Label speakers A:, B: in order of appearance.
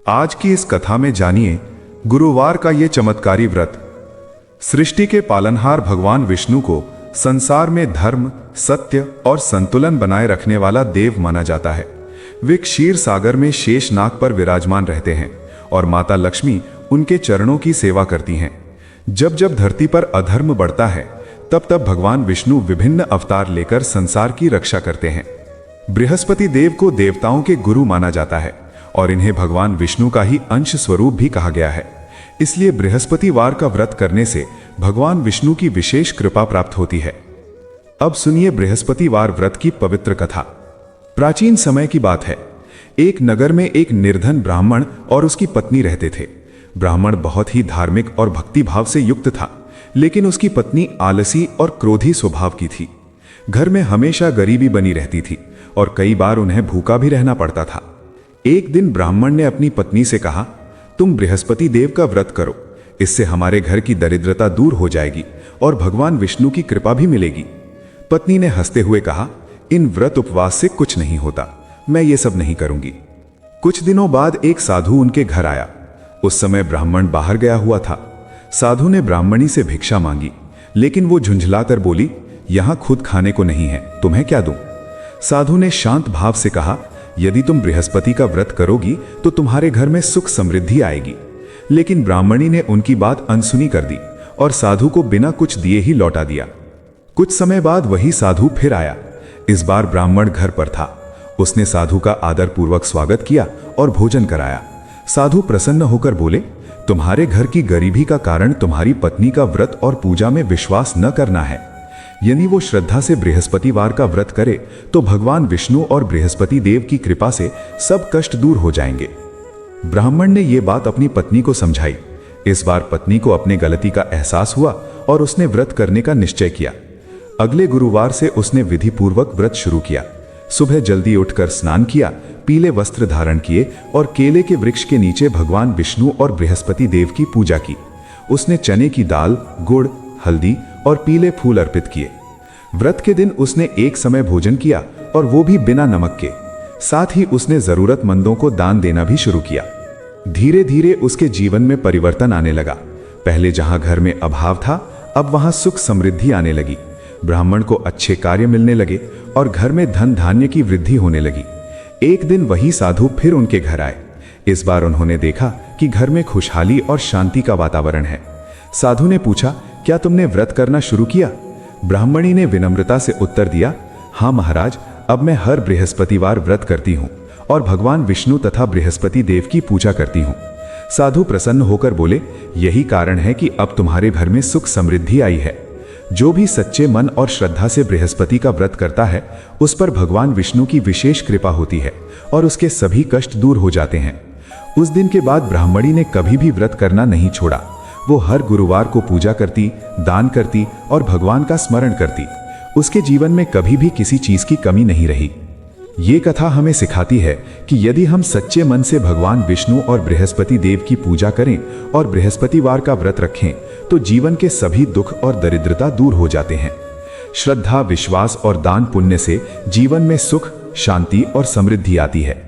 A: आज की इस कथा में जानिए गुरुवार का ये चमत्कारी व्रत। सृष्टि के पालनहार भगवान विष्णु को संसार में धर्म, सत्य और संतुलन बनाए रखने वाला देव माना जाता है। वे क्षीर सागर में शेष नाग पर विराजमान रहते हैं और माता लक्ष्मी उनके चरणों की सेवा करती हैं। जब जब धरती पर अधर्म बढ़ता है तब तब भगवान विष्णु विभिन्न अवतार लेकर संसार की रक्षा करते हैं। बृहस्पति देव को देवताओं के गुरु माना जाता है और इन्हें भगवान विष्णु का ही अंश स्वरूप भी कहा गया है। इसलिए बृहस्पतिवार का व्रत करने से भगवान विष्णु की विशेष कृपा प्राप्त होती है। अब सुनिए बृहस्पतिवार व्रत की पवित्र कथा। प्राचीन समय की बात है। एक नगर में एक निर्धन ब्राह्मण और उसकी पत्नी रहते थे। ब्राह्मण बहुत ही धार्मिक और भक्तिभाव से युक्त था, लेकिन उसकी पत्नी आलसी और क्रोधी स्वभाव की थी। घर में हमेशा गरीबी बनी रहती थी और कई बार उन्हें भूखा भी रहना पड़ता था। एक दिन ब्राह्मण ने अपनी पत्नी से कहा, तुम बृहस्पति देव का व्रत करो, इससे हमारे घर की दरिद्रता दूर हो जाएगी और भगवान विष्णु की कृपा भी मिलेगी। पत्नी ने हंसते हुए कहा, इन व्रत उपवास से कुछ नहीं होता, मैं ये सब नहीं करूंगी। कुछ दिनों बाद एक साधु उनके घर आया। उस समय ब्राह्मण बाहर गया हुआ था। साधु ने ब्राह्मणी से भिक्षा मांगी, लेकिन वो झुंझलाकर बोली, यहां खुद खाने को नहीं है, तुम्हें क्या दूं? साधु ने शांत भाव से कहा, यदि तुम बृहस्पति का व्रत करोगी तो तुम्हारे घर में सुख समृद्धि आएगी। लेकिन ब्राह्मणी ने उनकी बात अनसुनी कर दी और साधु को बिना कुछ दिए ही लौटा दिया। कुछ समय बाद वही साधु फिर आया। इस बार ब्राह्मण घर पर था। उसने साधु का आदर पूर्वक स्वागत किया और भोजन कराया। साधु प्रसन्न होकर बोले, तुम्हारे घर की गरीबी का कारण तुम्हारी पत्नी का व्रत और पूजा में विश्वास न करना है। यदि वो श्रद्धा से बृहस्पतिवार का व्रत करे तो भगवान विष्णु और बृहस्पति देव की कृपा से सब कष्ट दूर हो जाएंगे। ब्राह्मण ने ये बात अपनी पत्नी को समझाई। इस बार पत्नी को अपने गलती का एहसास हुआ और उसने व्रत करने का निश्चय किया। अगले गुरुवार से उसने विधि पूर्वक व्रत शुरू किया। सुबह जल्दी उठकर स्नान किया, पीले वस्त्र धारण किए और केले के वृक्ष के नीचे भगवान विष्णु और बृहस्पति देव की पूजा की। उसने चने की दाल, गुड़, हल्दी और पीले फूल अर्पित किए। व्रत के दिन उसने एक समय भोजन किया और वो भी बिना नमक के। साथ ही उसने जरूरतमंदों को दान देना भी शुरू किया। धीरे धीरे उसके जीवन में परिवर्तन आने लगा। पहले जहां घर में अभाव था, अब वहां सुख समृद्धि आने लगी। ब्राह्मण को अच्छे कार्य मिलने लगे और घर में धन धान्य की वृद्धि होने लगी। एक दिन वही साधु फिर उनके घर आए। इस बार उन्होंने देखा कि घर में खुशहाली और शांति का वातावरण है। साधु ने पूछा, क्या तुमने व्रत करना शुरू किया? ब्राह्मणी ने विनम्रता से उत्तर दिया, हाँ महाराज, अब मैं हर बृहस्पतिवार व्रत करती हूँ और भगवान विष्णु तथा बृहस्पति देव की पूजा करती हूँ। साधु प्रसन्न होकर बोले, यही कारण है कि अब तुम्हारे घर में सुख समृद्धि आई है। जो भी सच्चे मन और श्रद्धा से बृहस्पति का व्रत करता है, उस पर भगवान विष्णु की विशेष कृपा होती है और उसके सभी कष्ट दूर हो जाते हैं। उस दिन के बाद ब्राह्मणी ने कभी भी व्रत करना नहीं छोड़ा। वो हर गुरुवार को पूजा करती, दान करती और भगवान का स्मरण करती। उसके जीवन में कभी भी किसी चीज की कमी नहीं रही। ये कथा हमें सिखाती है कि यदि हम सच्चे मन से भगवान विष्णु और बृहस्पति देव की पूजा करें और बृहस्पतिवार का व्रत रखें तो जीवन के सभी दुख और दरिद्रता दूर हो जाते हैं। श्रद्धा, विश्वास और दान पुण्य से जीवन में सुख, शांति और समृद्धि आती है।